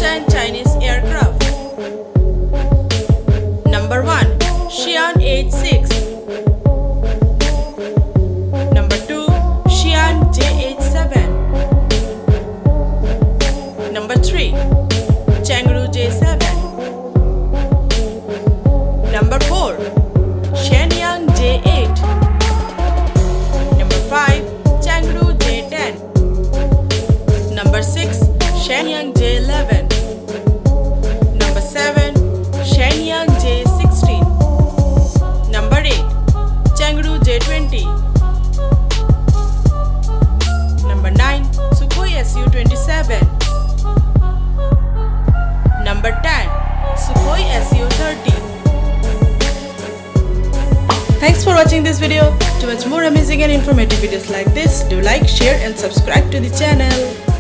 10 Chinese aircraft. Number 1. Xi'an H6. Number 2. Xi'an J87. Number 3. Chengdu J7. Number 4. Shenyang J8. Number 5. Chengdu J10. Number 6. Shenyang J11. Number 7. Shenyang J16. Number 8. Chengdu J20. Number 9. Sukhoi Su-27. Number 10. Sukhoi Su-30. Thanks for watching this video. To watch more amazing and informative videos like this, do like, share and subscribe to the channel.